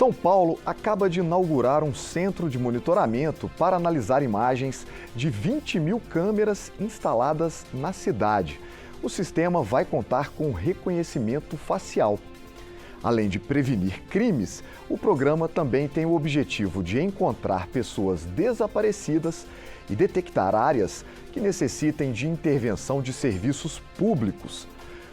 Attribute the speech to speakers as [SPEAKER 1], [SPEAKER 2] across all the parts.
[SPEAKER 1] São Paulo acaba de inaugurar um centro de monitoramento para analisar imagens de 20 mil câmeras instaladas na cidade. O sistema vai contar com reconhecimento facial. Além de prevenir crimes, o programa também tem o objetivo de encontrar pessoas desaparecidas e detectar áreas que necessitem de intervenção de serviços públicos.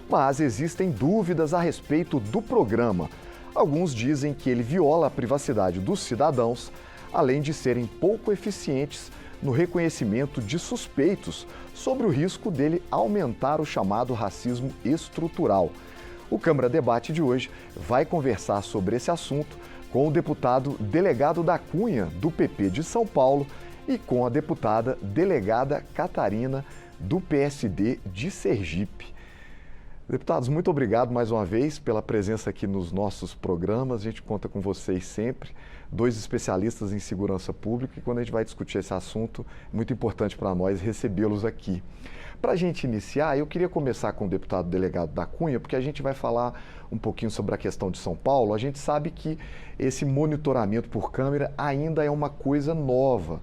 [SPEAKER 1] Mas existem dúvidas a respeito do programa. Alguns dizem que ele viola a privacidade dos cidadãos, além de serem pouco eficientes no reconhecimento de suspeitos sobre o risco dele aumentar o chamado racismo estrutural. O Câmara Debate de hoje vai conversar sobre esse assunto com o deputado Delegado da Cunha, do PP de São Paulo, e com a deputada Delegada Catarina, do PSD de Sergipe. Deputados, muito obrigado mais uma vez pela presença aqui nos nossos programas. A gente conta com vocês sempre, dois especialistas em segurança pública, e quando a gente vai discutir esse assunto, é muito importante para nós recebê-los aqui. Para a gente iniciar, eu queria começar com o deputado Delegado da Cunha, porque a gente vai falar um pouquinho sobre a questão de São Paulo. A gente sabe que esse monitoramento por câmera ainda é uma coisa nova.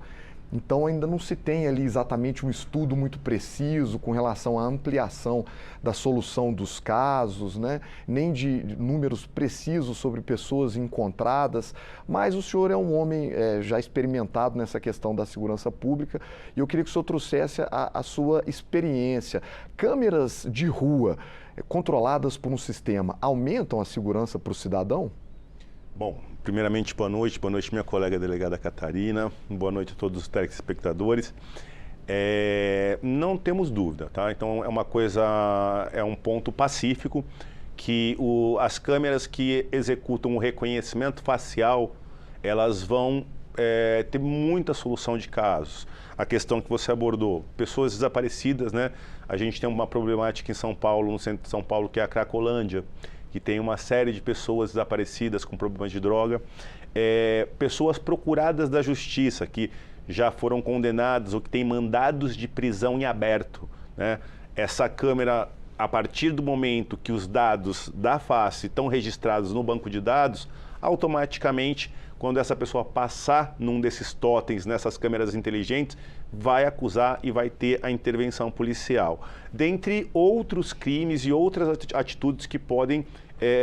[SPEAKER 1] Então ainda não se tem ali exatamente um estudo muito preciso com relação à ampliação da solução dos casos, né? Nem de números precisos sobre pessoas encontradas, mas o senhor é um homem já experimentado nessa questão da segurança pública e eu queria que o senhor trouxesse a sua experiência. Câmeras de rua controladas por um sistema aumentam a segurança para o cidadão?
[SPEAKER 2] Bom, primeiramente, boa noite minha colega delegada Catarina, boa noite a todos os telespectadores. Não temos dúvida, tá? Então é um ponto pacífico que as câmeras que executam o reconhecimento facial, elas vão ter muita solução de casos. A questão que você abordou, pessoas desaparecidas, né? A gente tem uma problemática em São Paulo, no centro de São Paulo, que é a Cracolândia, que tem uma série de pessoas desaparecidas com problemas de droga, pessoas procuradas da justiça, que já foram condenadas ou que têm mandados de prisão em aberto, né? Essa câmera, a partir do momento que os dados da face estão registrados no banco de dados, automaticamente, quando essa pessoa passar num desses totens, nessas câmeras inteligentes, vai acusar e vai ter a intervenção policial. Dentre outros crimes e outras atitudes que podem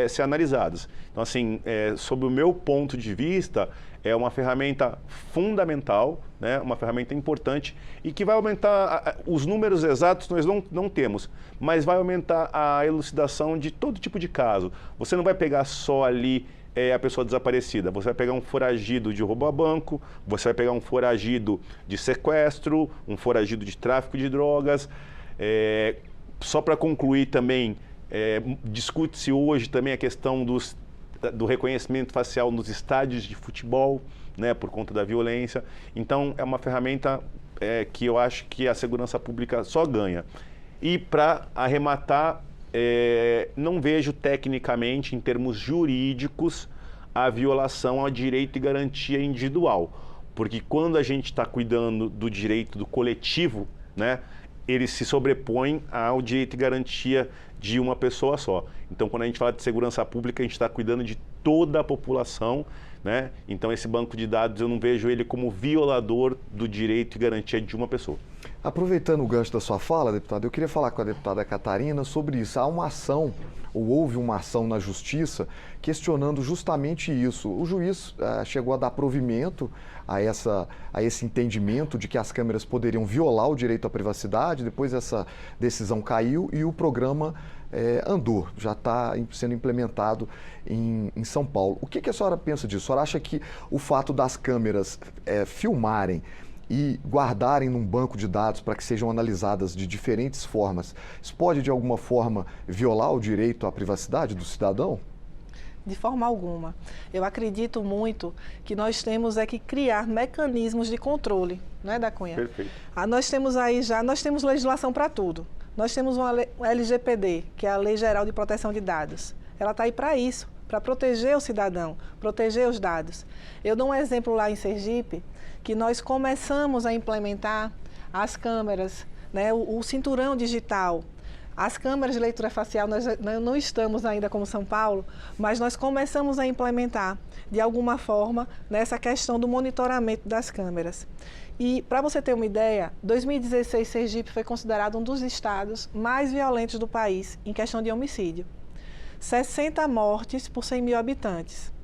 [SPEAKER 2] ser analisadas. Então, assim, sob o meu ponto de vista, é uma ferramenta fundamental, né? Uma ferramenta importante e que vai aumentar os números exatos, nós não temos, mas vai aumentar a elucidação de todo tipo de caso. Você não vai pegar só ali a pessoa desaparecida, você vai pegar um foragido de roubo a banco, você vai pegar um foragido de sequestro, um foragido de tráfico de drogas. Só para concluir também, discute-se hoje também a questão do reconhecimento facial nos estádios de futebol, né, por conta da violência. Então, é uma ferramenta que eu acho que a segurança pública só ganha. E para arrematar, não vejo tecnicamente, em termos jurídicos, a violação ao direito e garantia individual. Porque quando a gente está cuidando do direito do coletivo, né, ele se sobrepõe ao direito e garantia de uma pessoa só. Então, quando a gente fala de segurança pública, a gente está cuidando de toda a população, né? Então, esse banco de dados, eu não vejo ele como violador do direito e garantia de uma pessoa.
[SPEAKER 1] Aproveitando o gancho da sua fala, deputado, eu queria falar com a deputada Catarina sobre isso. Há uma ação, ou houve uma ação na Justiça, questionando justamente isso. O juiz chegou a dar provimento a esse entendimento de que as câmeras poderiam violar o direito à privacidade, depois essa decisão caiu e o programa andou, já está sendo implementado em São Paulo. O que a senhora pensa disso? A senhora acha que o fato das câmeras filmarem e guardarem num banco de dados para que sejam analisadas de diferentes formas, isso pode, de alguma forma, violar o direito à privacidade do cidadão?
[SPEAKER 3] De forma alguma. Eu acredito muito que nós temos que criar mecanismos de controle, não é, da Cunha?
[SPEAKER 2] Perfeito.
[SPEAKER 3] Nós temos legislação para tudo. Nós temos uma LGPD, que é a Lei Geral de Proteção de Dados. Ela está aí para isso, para proteger o cidadão, proteger os dados. Eu dou um exemplo lá em Sergipe, que nós começamos a implementar as câmeras, né, o cinturão digital. As câmeras de leitura facial, nós não estamos ainda como São Paulo, mas nós começamos a implementar, de alguma forma, nessa questão do monitoramento das câmeras. E, para você ter uma ideia, 2016, Sergipe foi considerado um dos estados mais violentos do país em questão de homicídio. 60 mortes por 100 mil habitantes.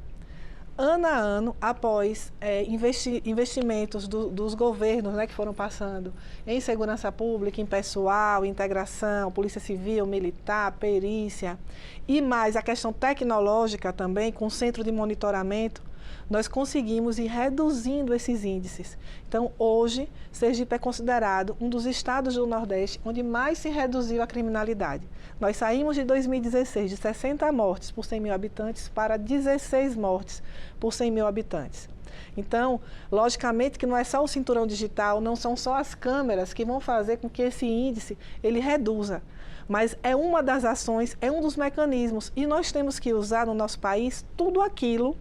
[SPEAKER 3] Ano a ano, após investimentos dos governos, né, que foram passando em segurança pública, em pessoal, integração, polícia civil, militar, perícia, e mais a questão tecnológica também, com o centro de monitoramento, nós conseguimos ir reduzindo esses índices. Então, hoje, Sergipe é considerado um dos estados do Nordeste onde mais se reduziu a criminalidade. Nós saímos de 2016 de 60 mortes por 100 mil habitantes para 16 mortes por 100 mil habitantes. Então, logicamente que não é só o cinturão digital, não são só as câmeras que vão fazer com que esse índice ele reduza. Mas é uma das ações, é um dos mecanismos. E nós temos que usar no nosso país tudo aquilo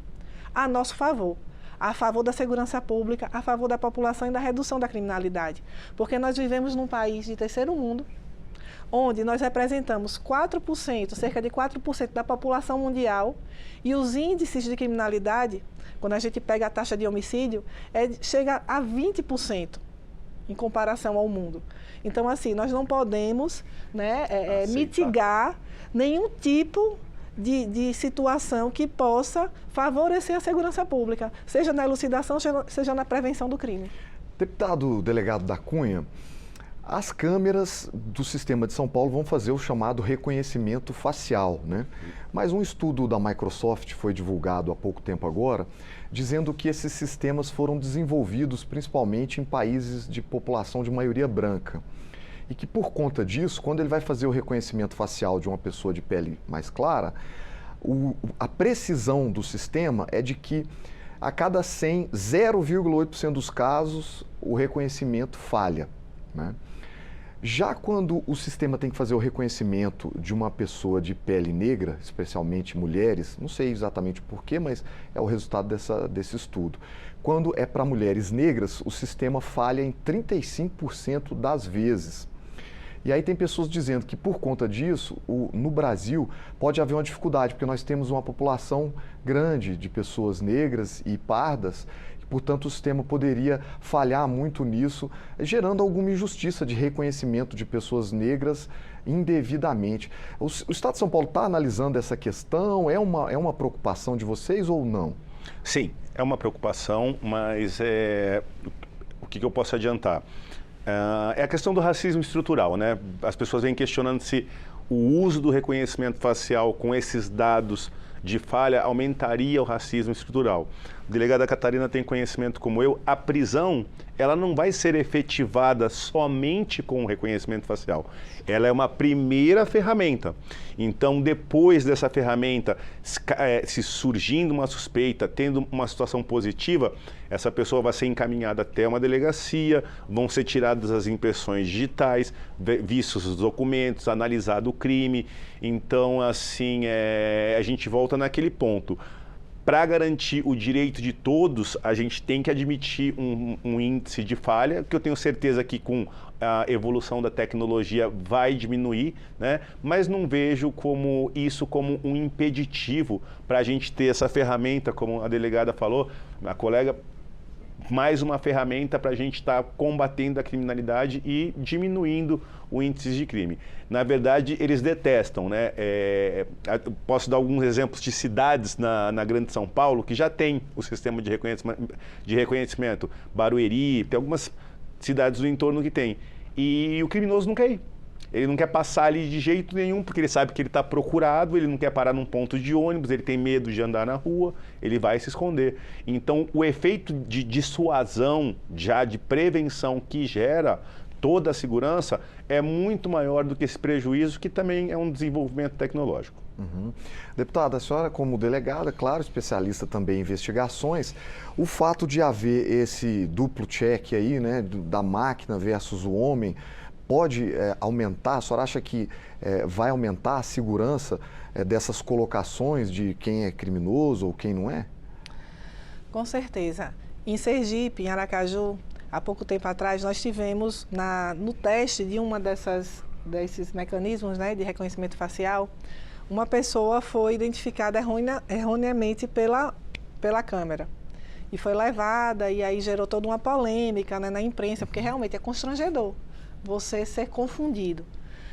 [SPEAKER 3] a nosso favor. A favor da segurança pública, a favor da população e da redução da criminalidade. Porque nós vivemos num país de terceiro mundo, onde nós representamos 4%, cerca de 4% da população mundial, e os índices de criminalidade, quando a gente pega a taxa de homicídio, chega a 20% em comparação ao mundo. Então, assim, nós não podemos, né, mitigar nenhum tipo de situação que possa favorecer a segurança pública, seja na elucidação, seja na prevenção do crime.
[SPEAKER 1] Deputado delegado da Cunha, as câmeras do sistema de São Paulo vão fazer o chamado reconhecimento facial, né? Mas um estudo da Microsoft foi divulgado há pouco tempo agora, dizendo que esses sistemas foram desenvolvidos principalmente em países de população de maioria branca. E que por conta disso, quando ele vai fazer o reconhecimento facial de uma pessoa de pele mais clara, a precisão do sistema é de que a cada 100, 0,8% dos casos, o reconhecimento falha, né? Já quando o sistema tem que fazer o reconhecimento de uma pessoa de pele negra, especialmente mulheres, não sei exatamente porquê, mas é o resultado desse estudo. Quando é para mulheres negras, o sistema falha em 35% das vezes. E aí tem pessoas dizendo que por conta disso, no Brasil, pode haver uma dificuldade, porque nós temos uma população grande de pessoas negras e pardas, e, portanto o sistema poderia falhar muito nisso, gerando alguma injustiça de reconhecimento de pessoas negras indevidamente. O Estado de São Paulo está analisando essa questão? É uma preocupação de vocês ou não?
[SPEAKER 2] Sim, é uma preocupação, mas o que eu posso adiantar? É a questão do racismo estrutural, né? As pessoas vêm questionando se o uso do reconhecimento facial com esses dados de falha aumentaria o racismo estrutural. A delegada Catarina tem conhecimento como eu, a prisão ela não vai ser efetivada somente com o reconhecimento facial. Ela é uma primeira ferramenta. Então, depois dessa ferramenta, se surgindo uma suspeita, tendo uma situação positiva, essa pessoa vai ser encaminhada até uma delegacia, vão ser tiradas as impressões digitais, vistos os documentos, analisado o crime. Então, assim, a gente volta naquele ponto. Para garantir o direito de todos, a gente tem que admitir um índice de falha, que eu tenho certeza que com a evolução da tecnologia vai diminuir, né? Mas não vejo isso como um impeditivo para a gente ter essa ferramenta, como a delegada falou, a colega, mais uma ferramenta para a gente estar combatendo a criminalidade e diminuindo o índice de crime. Na verdade, eles detestam, né? Posso dar alguns exemplos de cidades na Grande São Paulo que já tem o sistema de reconhecimento. Barueri, tem algumas cidades do entorno que tem. E o criminoso não quer ir. Ele não quer passar ali de jeito nenhum, porque ele sabe que ele está procurado, ele não quer parar num ponto de ônibus, ele tem medo de andar na rua, ele vai se esconder. Então, o efeito de dissuasão, já de prevenção que gera toda a segurança, é muito maior do que esse prejuízo, que também é um desenvolvimento tecnológico.
[SPEAKER 1] Uhum. Deputada, a senhora como delegada, claro, especialista também em investigações, o fato de haver esse duplo check aí, né, da máquina versus o homem, pode aumentar? A senhora acha que vai aumentar a segurança dessas colocações de quem é criminoso ou quem não é?
[SPEAKER 3] Com certeza. Em Sergipe, em Aracaju, há pouco tempo atrás, nós tivemos no teste de uma dessas desses mecanismos, né, de reconhecimento facial, uma pessoa foi identificada erroneamente pela câmera. E foi levada, e aí gerou toda uma polêmica, né, na imprensa, porque realmente é constrangedor você ser confundido.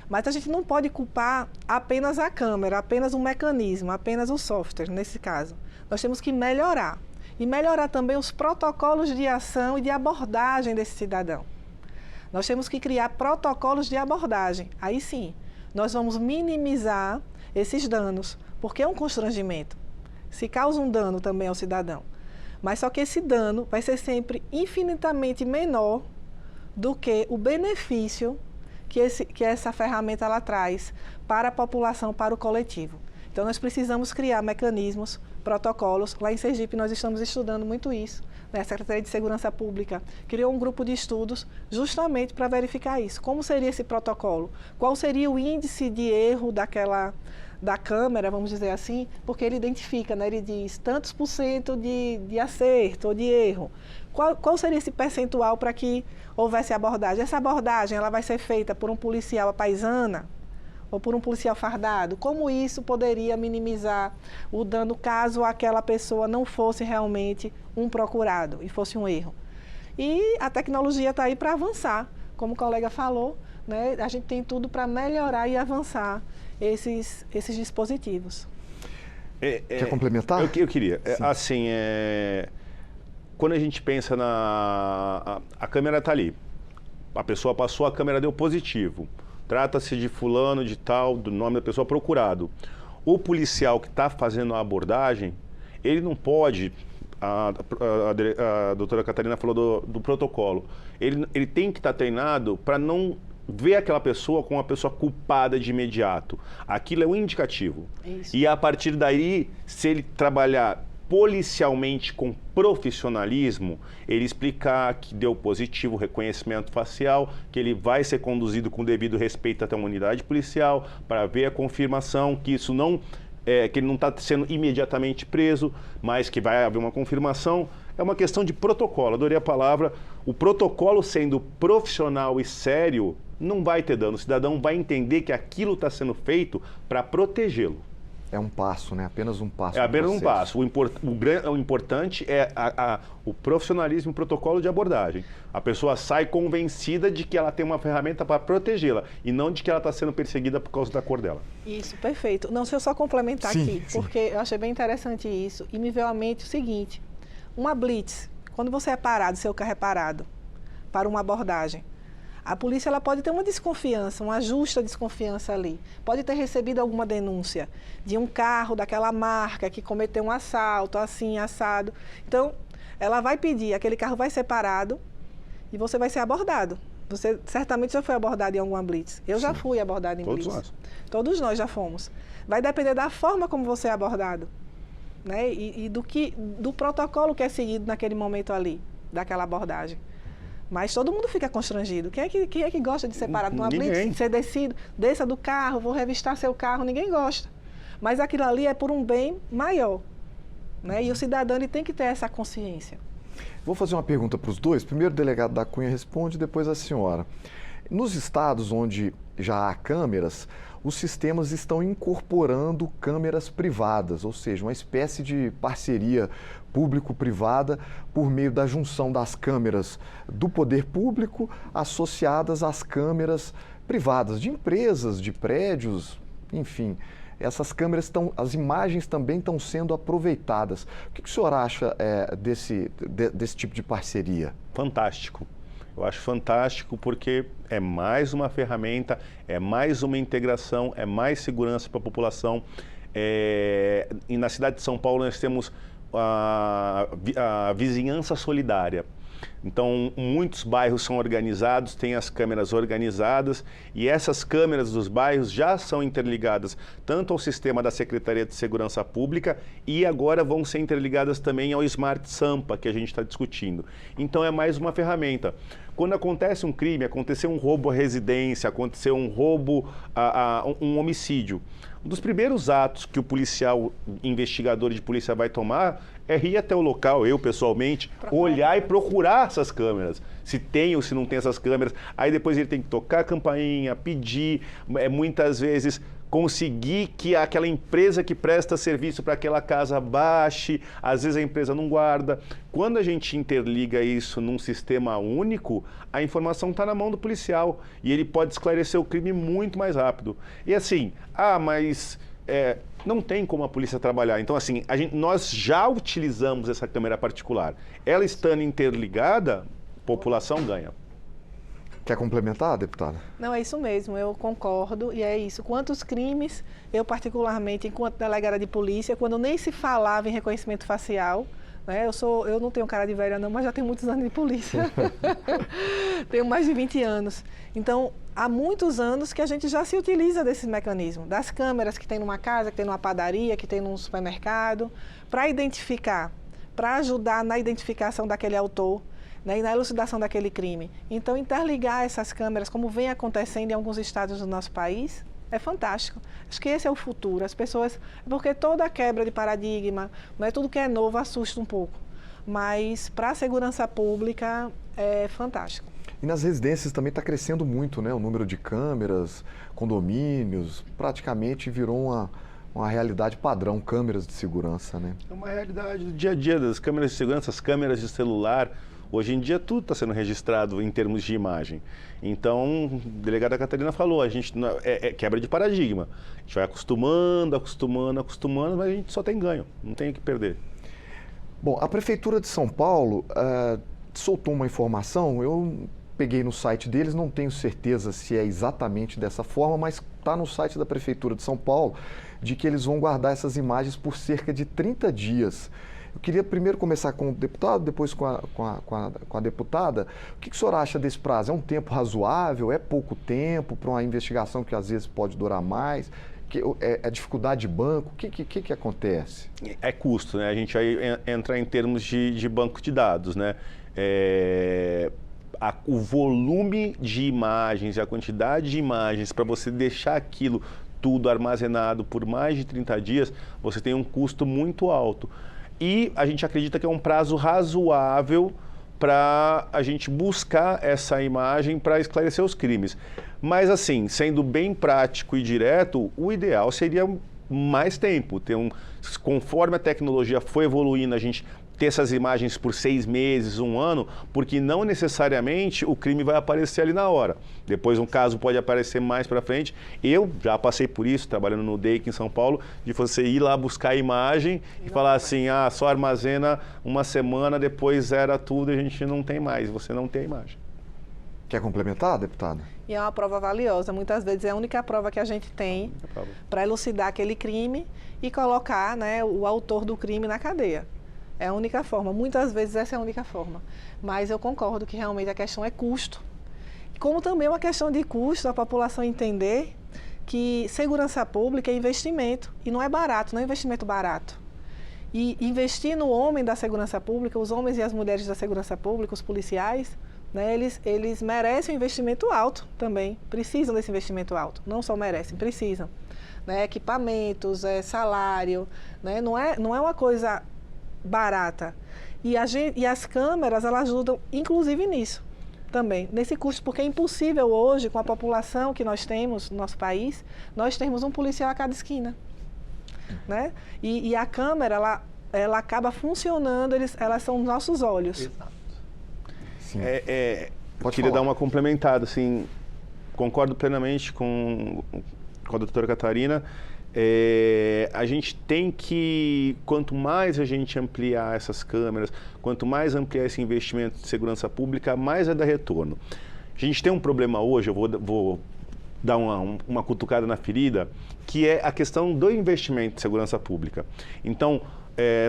[SPEAKER 3] Mas a gente não pode culpar apenas a câmera, apenas o mecanismo, apenas o software, nesse caso. Nós temos que melhorar. E melhorar também os protocolos de ação e de abordagem desse cidadão. Nós temos que criar protocolos de abordagem. Aí sim, nós vamos minimizar esses danos, porque é um constrangimento. Se causa um dano também ao cidadão. Mas só que esse dano vai ser sempre infinitamente menor do que o benefício que essa ferramenta ela traz para a população, para o coletivo. Então, nós precisamos criar mecanismos, protocolos. Lá em Sergipe, nós estamos estudando muito isso. A Secretaria de Segurança Pública criou um grupo de estudos justamente para verificar isso. Como seria esse protocolo? Qual seria o índice de erro da câmera, vamos dizer assim, porque ele identifica, né? Ele diz tantos por cento de acerto ou de erro. Qual seria esse percentual para que houvesse abordagem? Essa abordagem ela vai ser feita por um policial à paisana ou por um policial fardado? Como isso poderia minimizar o dano caso aquela pessoa não fosse realmente um procurado e fosse um erro? E a tecnologia está aí para avançar, como o colega falou, né? A gente tem tudo para melhorar e avançar esses dispositivos.
[SPEAKER 1] Quer complementar?
[SPEAKER 2] Eu queria. Assim, quando a gente pensa a câmera está ali, a pessoa passou, a câmera deu positivo. Trata-se de fulano, de tal, do nome da pessoa procurado. O policial que está fazendo a abordagem, ele não pode, a doutora Catarina falou do protocolo, ele tem que estar treinado para não ver aquela pessoa como uma pessoa culpada de imediato. Aquilo é um indicativo. Isso. E a partir daí, se ele trabalhar policialmente com profissionalismo, ele explicar que deu positivo reconhecimento facial, que ele vai ser conduzido com devido respeito até uma unidade policial para ver a confirmação que isso não que ele não está sendo imediatamente preso, mas que vai haver uma confirmação. É uma questão de protocolo, adorei a palavra. O protocolo sendo profissional e sério, não vai ter dano. O cidadão vai entender que aquilo está sendo feito para protegê-lo.
[SPEAKER 1] É um passo, né? Apenas um passo.
[SPEAKER 2] É apenas um passo. O importante é o profissionalismo e o protocolo de abordagem. A pessoa sai convencida de que ela tem uma ferramenta para protegê-la e não de que ela está sendo perseguida por causa da cor dela.
[SPEAKER 3] Isso, perfeito. Não, se eu só complementar aqui,
[SPEAKER 1] sim.
[SPEAKER 3] Porque eu achei bem interessante isso e me veio à mente o seguinte: uma blitz, quando você é parado, seu carro é parado para uma abordagem, a polícia ela pode ter uma desconfiança, uma justa desconfiança ali. Pode ter recebido alguma denúncia de um carro daquela marca que cometeu um assalto, assim, assado. Então, ela vai pedir, aquele carro vai ser parado e você vai ser abordado. Você certamente já foi abordado em alguma blitz. Eu já fui abordado em blitz. Todos nós já fomos. Vai depender da forma como você é abordado, né? E do protocolo que é seguido naquele momento ali, daquela abordagem. Mas todo mundo fica constrangido. Quem é que gosta de ser parado numa blitz, ser desça do carro, vou revistar seu carro? Ninguém gosta. Mas aquilo ali é por um bem maior, né? E o cidadão ele tem que ter essa consciência.
[SPEAKER 1] Vou fazer uma pergunta para os dois. Primeiro o delegado da Cunha responde, depois a senhora. Nos estados onde já há câmeras, os sistemas estão incorporando câmeras privadas, ou seja, uma espécie de parceria público-privada por meio da junção das câmeras do poder público associadas às câmeras privadas de empresas, de prédios, enfim. Essas câmeras as imagens também estão sendo aproveitadas. O que o senhor acha desse tipo de parceria?
[SPEAKER 2] Fantástico. Eu acho fantástico porque é mais uma ferramenta, é mais uma integração, é mais segurança para a população. E na cidade de São Paulo nós temos a vizinhança solidária. Então, muitos bairros são organizados, têm as câmeras organizadas e essas câmeras dos bairros já são interligadas tanto ao sistema da Secretaria de Segurança Pública e agora vão ser interligadas também ao Smart Sampa, que a gente está discutindo. Então, é mais uma ferramenta. quando acontece um crime, aconteceu um roubo à residência, aconteceu um roubo, um homicídio, um dos primeiros atos que o policial, investigador de polícia vai tomar é ir até o local, eu pessoalmente, olhar e procurar essas câmeras, se tem ou se não tem essas câmeras. Aí depois ele tem que tocar a campainha, pedir, muitas vezes conseguir que aquela empresa que presta serviço para aquela casa baixe, às vezes a empresa não guarda. Quando a gente interliga isso num sistema único, a informação está na mão do policial e ele pode esclarecer o crime muito mais rápido. E assim, mas não tem como a polícia trabalhar. Então assim, nós já utilizamos essa câmera particular. Ela estando interligada, a população ganha.
[SPEAKER 1] Quer complementar, deputada?
[SPEAKER 3] Não, é isso mesmo, eu concordo e é isso. Quantos crimes, eu particularmente, enquanto delegada de polícia, quando nem se falava em reconhecimento facial, né, eu não tenho cara de velha não, mas já tenho muitos anos de polícia. Tenho mais de 20 anos. Então, há muitos anos que a gente já se utiliza desses mecanismos, das câmeras que tem numa casa, que tem numa padaria, que tem num supermercado, para identificar, para ajudar na identificação daquele autor, né, e na elucidação daquele crime. Então, interligar essas câmeras, como vem acontecendo em alguns estados do nosso país, é fantástico. Acho que esse é o futuro. As pessoas... Porque toda quebra de paradigma, não é tudo que é novo, assusta um pouco. Mas, para a segurança pública, é fantástico.
[SPEAKER 1] E nas residências também está crescendo muito, né? O número de câmeras, condomínios, praticamente virou uma realidade padrão, câmeras de segurança, né?
[SPEAKER 2] É uma realidade do dia a dia das câmeras de segurança, as câmeras de celular. Hoje em dia tudo está sendo registrado em termos de imagem. Então, a delegada Catarina falou, a gente é quebra de paradigma. A gente vai acostumando, mas a gente só tem ganho, não tem o que perder.
[SPEAKER 1] Bom, a Prefeitura de São Paulo soltou uma informação, eu peguei no site deles, não tenho certeza se é exatamente dessa forma, mas está no site da Prefeitura de São Paulo, de que eles vão guardar essas imagens por cerca de 30 dias. Eu queria primeiro começar com o deputado, depois com a deputada. O que o senhor acha desse prazo? É um tempo razoável? É pouco tempo para uma investigação que às vezes pode durar mais? É dificuldade de banco? O que acontece?
[SPEAKER 2] É custo, né? A gente aí entra em termos de banco de dados, né? O volume de imagens e a quantidade de imagens para você deixar aquilo tudo armazenado por mais de 30 dias, você tem um custo muito alto. E a gente acredita que é um prazo razoável para a gente buscar essa imagem para esclarecer os crimes. Mas assim, sendo bem prático e direto, o ideal seria mais tempo. Conforme a tecnologia foi evoluindo, a gente ter essas imagens por 6 meses, 1 ano, porque não necessariamente o crime vai aparecer ali na hora. Depois um caso pode aparecer mais para frente. Eu já passei por isso, trabalhando no DEIC em São Paulo, de você ir lá buscar a imagem e falar assim, só armazena 1 semana, depois era tudo e a gente não tem mais, você não tem a imagem.
[SPEAKER 1] Quer complementar, deputada?
[SPEAKER 3] E é uma prova valiosa, muitas vezes é a única prova que a gente tem para elucidar aquele crime e colocar, né, o autor do crime na cadeia. É a única forma, muitas vezes essa é a única forma. Mas eu concordo que realmente a questão é custo. Como também é uma questão de custo, a população entender que segurança pública é investimento e não é barato, não é investimento barato. E investir no homem da segurança pública, os homens e as mulheres da segurança pública, os policiais, né, eles merecem um investimento alto também, precisam desse investimento alto, não só merecem, precisam. Né, equipamentos, salário, né, não é uma coisa barata. E as câmeras, elas ajudam, inclusive nisso também, nesse custo, porque é impossível hoje, com a população que nós temos no nosso país, nós temos um policial a cada esquina. Né? E a câmera, ela acaba funcionando, elas são os nossos olhos.
[SPEAKER 2] Exato.
[SPEAKER 1] Sim.
[SPEAKER 2] Queria dar uma complementada, assim, concordo plenamente com a doutora Catarina. A gente tem que, quanto mais a gente ampliar essas câmeras, quanto mais ampliar esse investimento de segurança pública, mais vai dar retorno. A gente tem um problema hoje, eu vou dar uma cutucada na ferida, que é a questão do investimento de segurança pública. Então,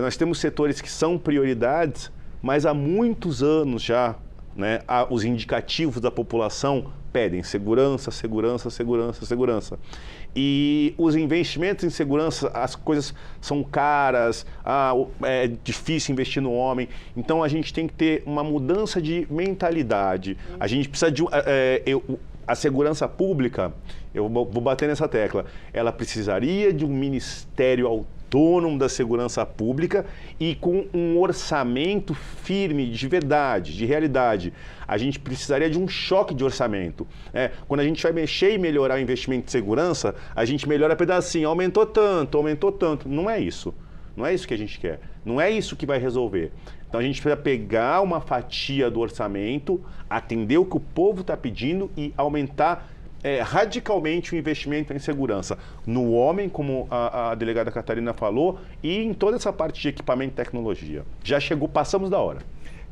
[SPEAKER 2] nós temos setores que são prioridades, mas há muitos anos já, né, os indicativos da população pedem segurança, segurança, segurança, segurança. E os investimentos em segurança, as coisas são caras, é difícil investir no homem. Então a gente tem que ter uma mudança de mentalidade. A gente precisa de a segurança pública, eu vou bater nessa tecla, ela precisaria de um ministério autônomo da segurança pública e com um orçamento firme, de verdade, de realidade. A gente precisaria de um choque de orçamento. Quando a gente vai mexer e melhorar o investimento de segurança, a gente melhora pedacinho, aumentou tanto, aumentou tanto. Não é isso. Não é isso que a gente quer. Não é isso que vai resolver. Então a gente precisa pegar uma fatia do orçamento, atender o que o povo está pedindo e aumentar radicalmente o investimento em segurança. No homem, como a delegada Catarina falou, e em toda essa parte de equipamento e tecnologia. Já chegou, passamos da hora.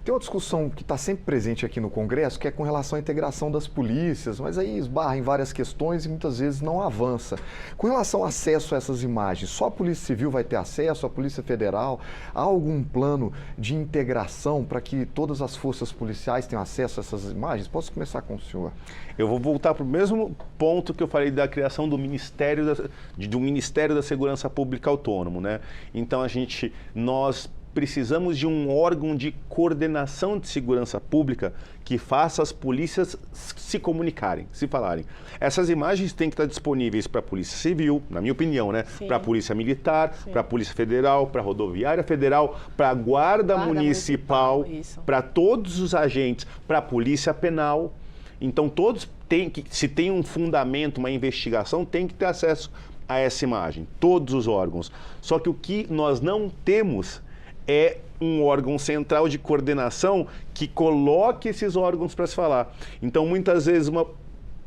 [SPEAKER 1] Tem uma discussão que está sempre presente aqui no Congresso, que é com relação à integração das polícias, mas aí esbarra em várias questões e muitas vezes não avança. Com relação ao acesso a essas imagens, só a Polícia Civil vai ter acesso, a Polícia Federal? Há algum plano de integração para que todas as forças policiais tenham acesso a essas imagens? Posso começar com o senhor?
[SPEAKER 2] Eu vou voltar para o mesmo ponto que eu falei da criação do Ministério da Segurança Pública Autônomo, né? Então nós precisamos de um órgão de coordenação de segurança pública que faça as polícias se comunicarem, se falarem. Essas imagens têm que estar disponíveis para a Polícia Civil, na minha opinião, né? Para a Polícia Militar, para a Polícia Federal, para a Rodoviária Federal, para a Guarda Municipal, para todos os agentes, para a Polícia Penal. Então todos têm que, se tem um fundamento, uma investigação, tem que ter acesso a essa imagem, todos os órgãos. Só que o que nós não temos é um órgão central de coordenação que coloque esses órgãos para se falar. Então, muitas vezes,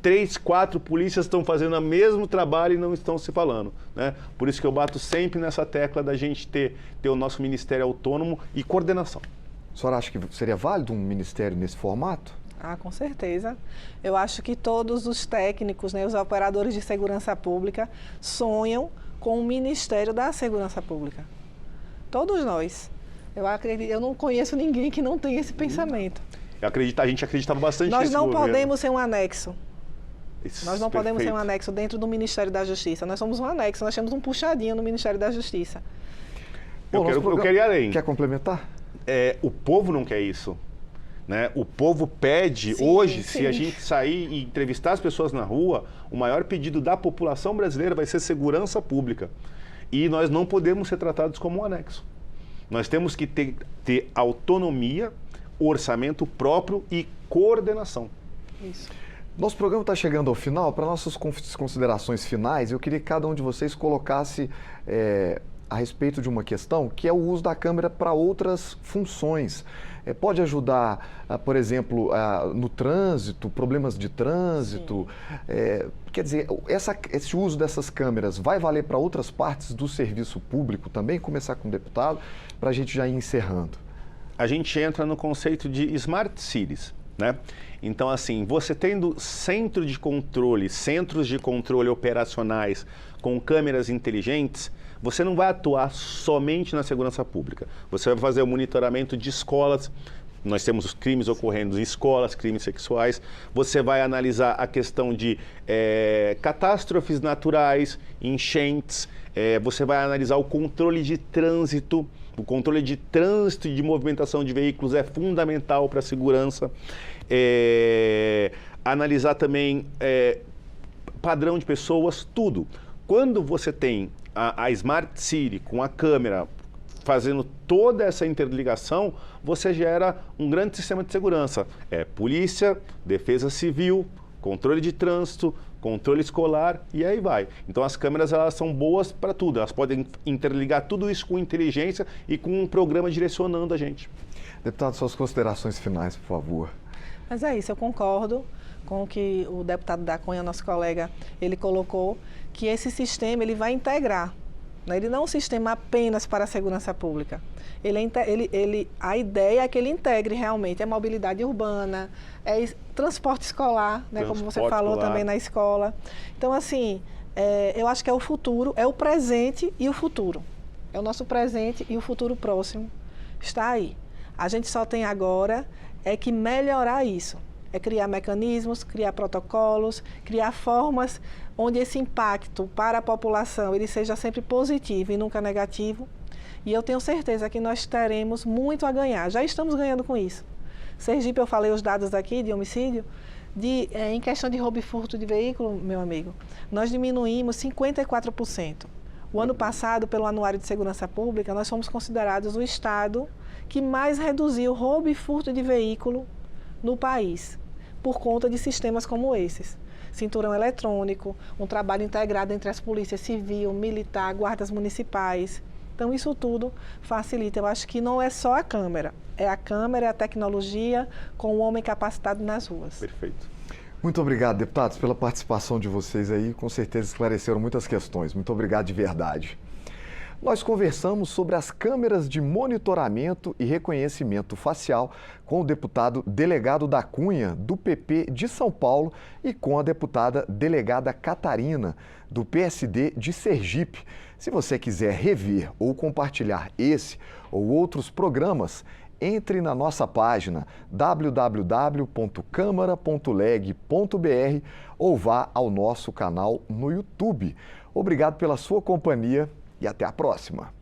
[SPEAKER 2] 3, 4 polícias estão fazendo o mesmo trabalho e não estão se falando, né? Por isso que eu bato sempre nessa tecla da gente ter o nosso ministério autônomo e coordenação.
[SPEAKER 1] A senhora acha que seria válido um ministério nesse formato?
[SPEAKER 3] Com certeza. Eu acho que todos os técnicos, né, os operadores de segurança pública, sonham com o Ministério da Segurança Pública. Todos nós. Eu não conheço ninguém que não tenha esse pensamento.
[SPEAKER 2] A gente acreditava bastante
[SPEAKER 3] nesse
[SPEAKER 2] governo.
[SPEAKER 3] Nós não podemos ser um anexo. Nós não podemos ser um
[SPEAKER 2] Perfeito.
[SPEAKER 3] anexo dentro do Ministério da Justiça. Nós somos um anexo, nós temos um puxadinho no Ministério da Justiça.
[SPEAKER 2] Eu quero ir além.
[SPEAKER 1] Quer complementar?
[SPEAKER 2] O povo não quer isso. Né? O povo pede, se a gente sair e entrevistar as pessoas na rua, o maior pedido da população brasileira vai ser segurança pública. E nós não podemos ser tratados como um anexo. Nós temos que ter autonomia, orçamento próprio e coordenação.
[SPEAKER 3] Isso.
[SPEAKER 1] Nosso programa está chegando ao final. Para nossas considerações finais, eu queria que cada um de vocês colocasse a respeito de uma questão, que é o uso da câmera para outras funções. Pode ajudar, por exemplo, no trânsito, problemas de trânsito. Quer dizer, esse uso dessas câmeras vai valer para outras partes do serviço público também? Começar com o deputado, para a gente já ir encerrando.
[SPEAKER 2] A gente entra no conceito de Smart Cities, né? Então, assim, você tendo centros de controle operacionais com câmeras inteligentes, você não vai atuar somente na segurança pública. Você vai fazer o monitoramento de escolas. Nós temos os crimes ocorrendo em escolas, crimes sexuais. Você vai analisar a questão de catástrofes naturais, enchentes. Você vai analisar o controle de trânsito. O controle de trânsito e de movimentação de veículos é fundamental para a segurança. Analisar também padrão de pessoas, tudo. Quando você tem a Smart City com a câmera fazendo toda essa interligação, você gera um grande sistema de segurança. Polícia, defesa civil, controle de trânsito, controle escolar e aí vai. Então as câmeras elas são boas para tudo, elas podem interligar tudo isso com inteligência e com um programa direcionando a gente.
[SPEAKER 1] Deputado, suas considerações finais, por favor.
[SPEAKER 3] Mas é isso, eu concordo com o que o deputado da Cunha, nosso colega, ele colocou, que esse sistema ele vai integrar. Né? Ele não é um sistema apenas para a segurança pública. A ideia é que ele integre realmente a mobilidade urbana, transporte escolar, né? Como você falou também na escola. Então, assim, eu acho que é o futuro, é o presente e o futuro. É o nosso presente e o futuro próximo está aí. A gente só tem agora que melhorar isso. é criar mecanismos, criar protocolos, criar formas onde esse impacto para a população ele seja sempre positivo e nunca negativo. E eu tenho certeza que nós teremos muito a ganhar. Já estamos ganhando com isso. Sergipe, eu falei os dados aqui de homicídio, em questão de roubo e furto de veículo, meu amigo, nós diminuímos 54%. O ano passado, pelo Anuário de Segurança Pública, nós fomos considerados o estado que mais reduziu roubo e furto de veículo no país, por conta de sistemas como esses. Cinturão eletrônico, um trabalho integrado entre as polícias civil, militar, guardas municipais. Então, isso tudo facilita. Eu acho que não é só a câmera, é a tecnologia com o homem capacitado nas ruas.
[SPEAKER 2] Perfeito.
[SPEAKER 1] Muito obrigado, deputados, pela participação de vocês aí. Com certeza esclareceram muitas questões. Muito obrigado de verdade. Nós conversamos sobre as câmeras de monitoramento e reconhecimento facial com o deputado delegado da Cunha, do PP de São Paulo, e com a deputada delegada Catarina, do PSD de Sergipe. Se você quiser rever ou compartilhar esse ou outros programas, entre na nossa página www.câmara.leg.br ou vá ao nosso canal no YouTube. Obrigado pela sua companhia e até a próxima.